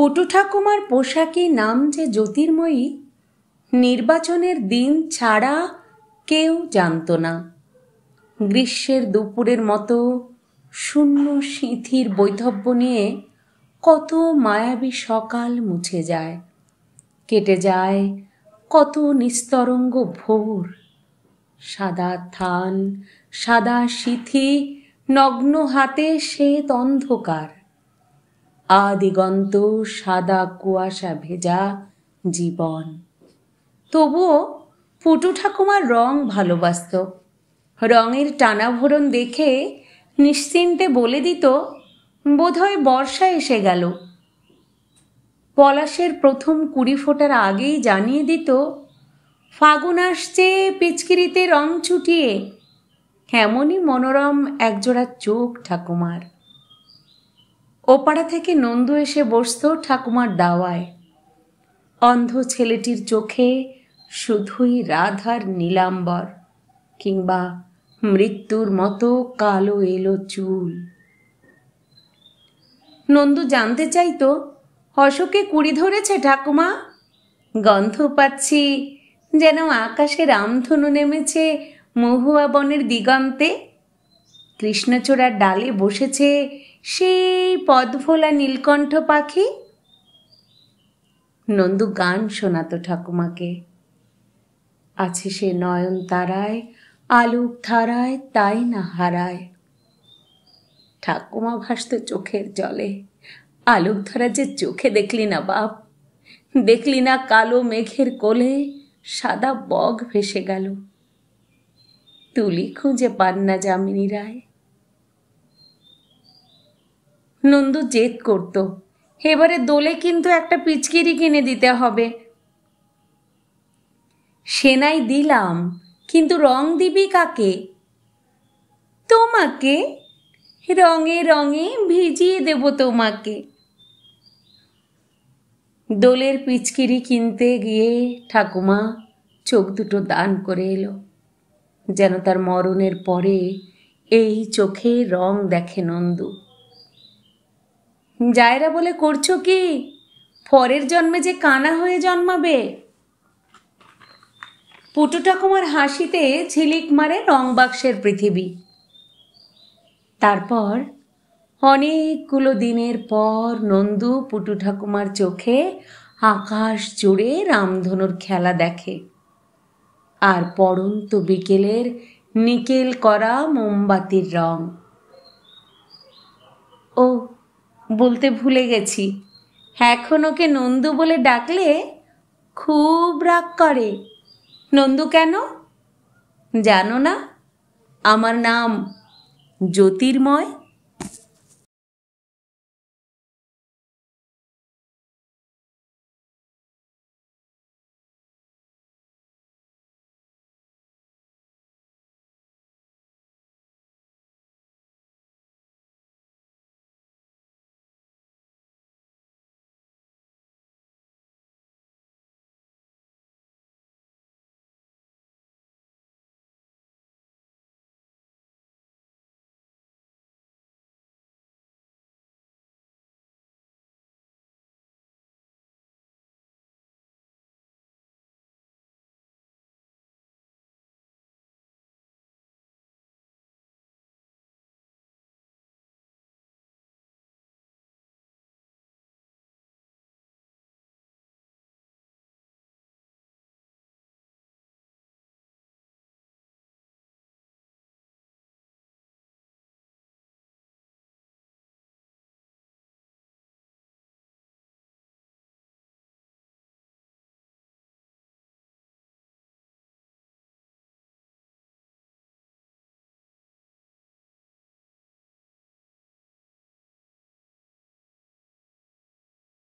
পুটু ঠাকুমার পোশাকি নাম যে জ্যোতির্ময়ী, নির্বাচনের দিন ছাড়া কেউ জানত না। গ্রীষ্মের দুপুরের মতো শূন্য সিঁথির বৈধব্য নিয়ে কত মায়াবী সকাল মুছে যায়, কেটে যায় কত নিস্তরঙ্গ ভোর। সাদা থান, সাদা সিঁথি, নগ্ন হাতে শ্বেত অন্ধকার, আদিগন্ত সাদা কুয়াশা ভেজা জীবন। তবুও পুটু ঠাকুমার রং ভালোবাসত। রঙের টানাভরণ দেখে নিশ্চিন্তে বলে দিত, বোধহয় বর্ষা এসে গেল। পলাশের প্রথম কুড়ি ফোঁটার আগেই জানিয়ে দিত, ফাগুন আসছে পিচকিরিতে রং ছুটিয়ে। এমনই মনোরম একজোড়া চোখ ঠাকুমার। ওপাড়া থেকে নন্দু এসে বসত ঠাকুমার দাওয়ায়। অন্ধ ছেলেটির চোখে শুধুই রাধার নীলাম্বর, কিংবা মৃত্যুর মতো কালো এলো চুল। নন্দু জানতে চাইতো, অশোকে কুড়ি ধরেছে ঠাকুমা? গন্ধ পাচ্ছি, যেন আকাশে রামধনু নেমেছে মহুয়া বনের দিগন্তে। কৃষ্ণচূড়ার ডালে বসেছে সেই পদভোলা নীলকণ্ঠ পাখি। নন্দু গান শোনাতো ঠাকুমাকে। আছে সে নয়ন তারায়, আলোক ধারায়, তাই না হারায়। ঠাকুমা ভাসত চোখের জলে। আলোক ধারা যে চোখে দেখলি না বাপ, দেখলি না কালো মেঘের কোলে সাদা বগ ভেসে গেল। তুলি খুঁজে পান না যামিনী রায়। নন্দু জেদ করত, এবারে দোলে কিন্তু একটা পিচকিরি কিনে দিতে হবে। সেনাই দিলাম, কিন্তু রং দিবি কাকে? তোমাকে, রঙে রঙে ভিজিয়ে দেব তোমাকে। দোলের পিচকিরি কিনতে গিয়ে ঠাকুমা চোখ দুটো দান করে এলো, যেন তার মরণের পরে এই চোখে রং দেখে নন্দু। জায়রা বলে, করছো কি? পরের জন্মে যে কানা হয়ে জন্মাবে। পুটু ঠাকুমার হাসিতে ঝিলিক মারে রং বাক্সের পৃথিবী। তারপর অনেকগুলো দিনের পর নন্দু পুটু ঠাকুমার চোখে আকাশ জুড়ে রামধনুর খেলা দেখে, আর পড়ন্ত বিকেলের নিকেল করা মোমবাতির রং। ও, বলতে ভুলে গেছি, এখন ওকে নন্দু বলে ডাকলে খুব রাগ করে। নন্দু কেন জানো না? আমার নাম জ্যোতির্ময়।